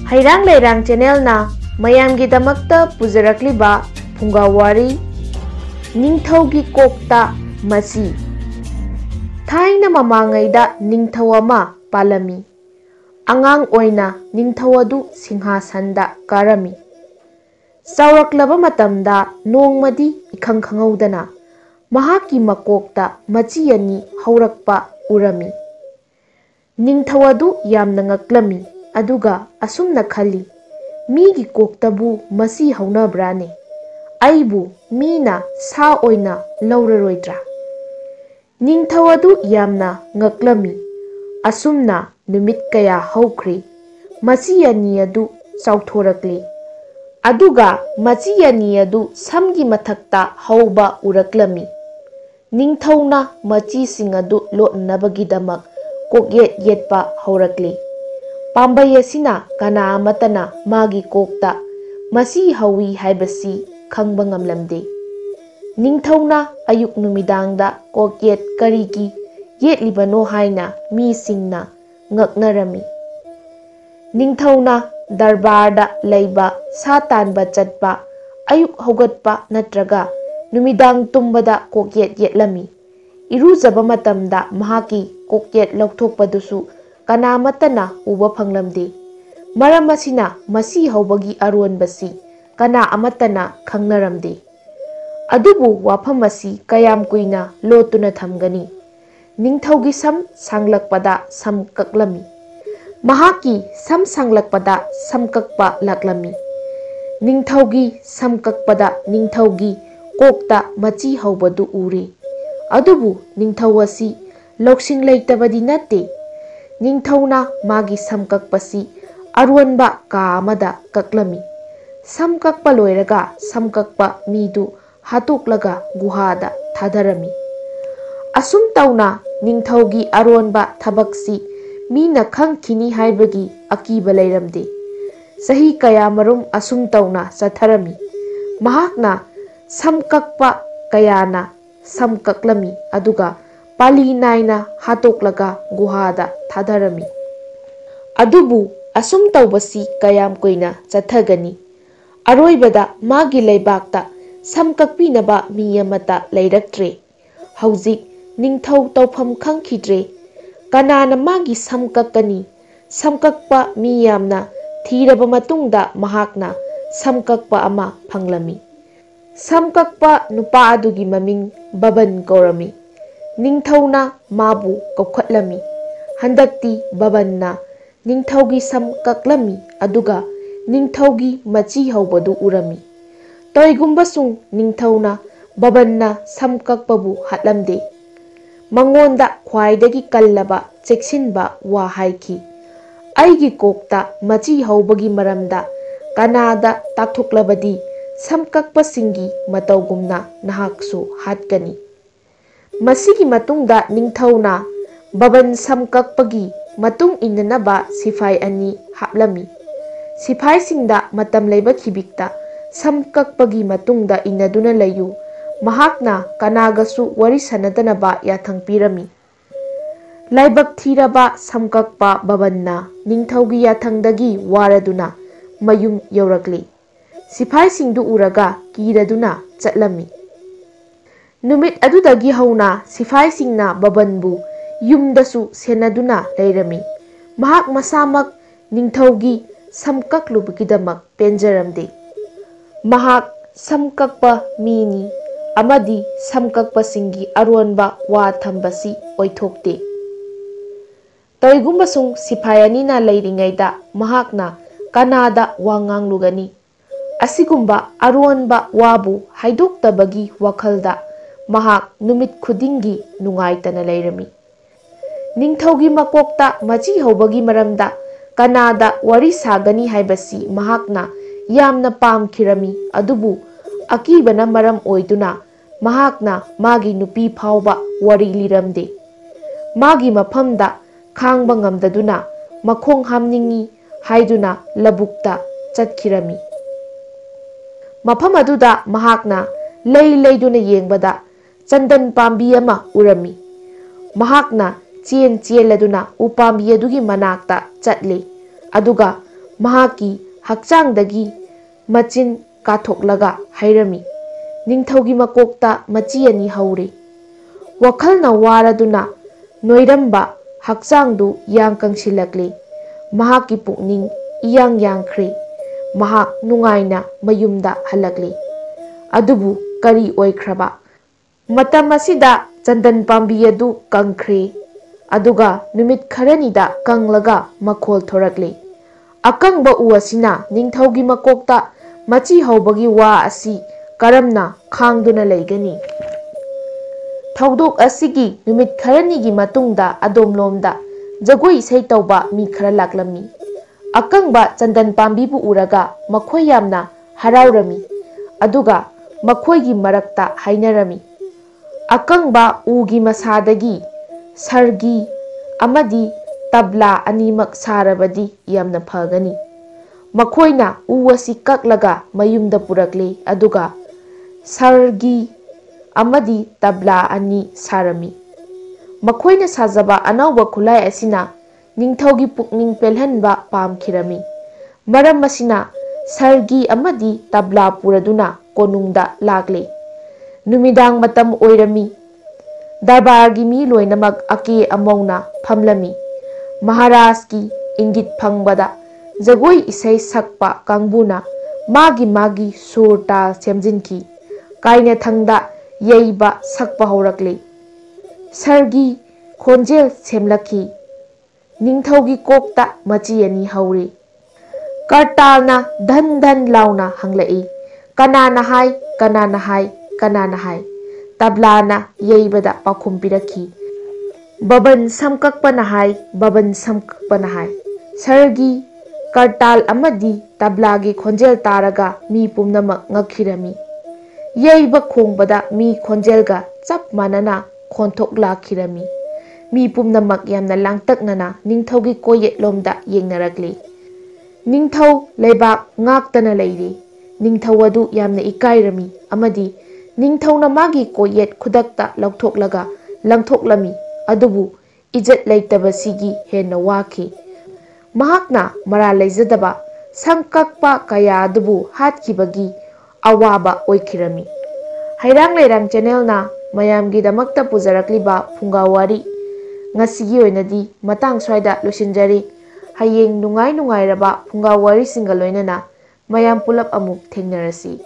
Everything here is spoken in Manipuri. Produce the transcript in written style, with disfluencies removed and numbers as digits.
Hairang Leirang channel na mayamgi damakta pujarakliba phungawari Ningthaugi kokta masi Thaina mamangaida ningthau ama palami Angang oina ningthau adu singhasanda karami Sauraklaba matamda nongmadi ikhang khangaudana mahaki makokta machi ani haurakpa urami Ningthau adu yamna ngaklami aduga asumna khali migi koktabu masi haunabrane aibu mina sa oina lauraroidra Ningthau adu yamna ngaklami asumna numit kaya haukhri masi ani adu chauthorakli aduga machi ani adu samgi mathakta hauba uraklami Ningthauna machi sing adu lotnabagidamak kokyet yetpa haurakli Pambai asina kana amatana magi kokta masi hawi haibasi khangba ngamlamde Ningthauna ayuk numidangda kokyet karigi yetlibano haina mi singna ngaknarami Ningthauna darbarda leiba satanba chatpa ayuk hogatpa natraga numidang tumbada kokyet yetlami irujaba matamda mahaki kokyet lauthokpadusu kanamatana uba phanglamde maram asina masi haubagi aronbasi kana amatana khangnaramde adubu wafam asi kayam kuina lotuna thamgani Ningthaugi sam sanglakpada sam kaklami mahaki sam sanglakpada sam kakpa laklami Ningthaugi sam kakpada Ningthaugi kokta machi haubadu uri adubu Ningthau asi loksing leitabadi natte Ningthauna magi samkakpasi aruanba ka amada kaklami samkakpa loiraga samkakpa midu hatuklaga guhada thadarami asum tauna Ningthaugi aruanba thabaksi mina khangkhini haibagi akiba leiramde sahi kaya marum asum tauna satharami mahakna samkakpa kayana samkaklami aduga Pali naina hatoklaga guhada thadarami adubu asum taubasi kayam koina chathagani aroibada magi leibakta samkakpinaba miyamata leiraktre haujik Ningthau tawpham khangkhidre kanana magi samkakkani samkakpa miyamna thiraba matungda mahakna samkakpa ama phanglami samkakpa nupa adugi maming Baban Kaurami Ningthauna mabu kaukhatlami handakti Babanna Ningthaugi sam kaklami aduga Ningthaugi machi haubadu urami toigumbasung Ningthauna Babanna sam kakpabu hatlamde mangonda khwaidagi kallaba cheksinba wa haiki aigi kokta machi haubagi maramda kanada takthoklabadi sam kakpasingi mataugumna nahaksu hatkani Masigi matungda Ningthauna Baban samkakpagi matung innanaba sifai ani haplami sifai singda matam leiba khibikta samkakpagi matungda innaduna layu mahakna kanagasu wari sanadanaba yathang pirami laibak thiraba samkakpa Babanna Ningthaugi yathangdagi waraduna mayum yaurakli sifai singdu uraga kiraduna chatlami Numit adudagi hauna sifai singna Babanbu yumdasu senaduna leirami mahak masamak Ningthaugi samkaklubigidamak penjaramde mahak samkakpa mini amadi samkakpa singi aronba wa thambasi oithokte toigumbasung sifai anina leiringaida mahakna kanada wanganglugani asigumba aronba wabu haidoktabagi wakhalda mahak numit khudingi nungaitana leirami Ningthaugi makokta machi haubagi maramda kanada wari sagani haibasi mahakna yamna pamkhirami adubu akibana maram oiduna mahakna magi nupi phauba wari liramde magi maphamda khangba ngamdaduna makhong hamningi haiduna labukta chatkhirami mafam aduda mahakna leiduna yengbada Chandan pambi ama urami mahakna chen cheladuna upambi adugi manakta chatli aduga mahaki hakchangdagi machin kathoklaga hairami. Ningthaugi makokta machi ani haure. Wakhalna waraduna noiramba hakchangdu yang kangsilakle. Mahaki pukning iyang yangkhre. Mahak nungaina mayumda halakle. Adubu kari oikraba. Matam asida chandan pambi adu kangkhre. Aduga numit kharanida kanglaga makhol thorakle. Akangba u asina ningthaugi makokta machi haubagi wa asi karamna khangduna leigani. Thaudok asigi numit kharanigi matungda adomlomda jagoi isai tauba mi khara laklami. Akangba chandan pambi bu uraga makhoi yamna haraurami. Aduga makhoigi marakta hainarami. Akangba ugi masadagi sargi amadi tabla animak sarabadi yamna phagani. Makhoina u asi kaklaga mayumda purakle aduga sargi amadi tabla ani sarami. Makhoina sajaba anauba khulai asina ningthaugi pukning pelhanba pamkhirami. Maram asina sargi amadi tabla puraduna konungda lagle. Numidang matam oirami. Darbargi mi loinamak ake amauna phamlami. Maharajki ingit phangbada jagoi isai sakpa kangbuna magi surta semjinki. Kaina thangda yeiba sakpa horakle. Sargi khonjel semlaki. Ningthaugi kokta machi ani haure. Kartalna dhan dhan launa hanglai. Kanana hai, kanana hai, kanana hai. Tablana yeibada pakhum piraki. Baban samkakpana hai, baban samkakpana hai. Sargi kartal amadi tablagi khonjel taraga mi pumnamak ngakhirami. Yeiba khongbada mi khonjelga chap manana khonthok lakhirami. Mi pumnamak yamna langtaknana ningthaugi koyet lomda yengnarakle. Ningthau leibak ngaktana leiri. Ningthau adu yamna ikairami amadi ningthauna magi koyet khudakta lauthoklaga langthoklami. Adubu ijat leitabasigi henna waki. Mahakna mara leijadaba samkakpa kaya adubu hatkibagi awaba oikhirami. Hairang Leirang channel na mayamgi damakta pujarakliba phungawari ngasigi oinadi matang swaida losinjari. Hayeng nungai nungairaba phungawari singa loinana mayam pulap amuk thengnarasi.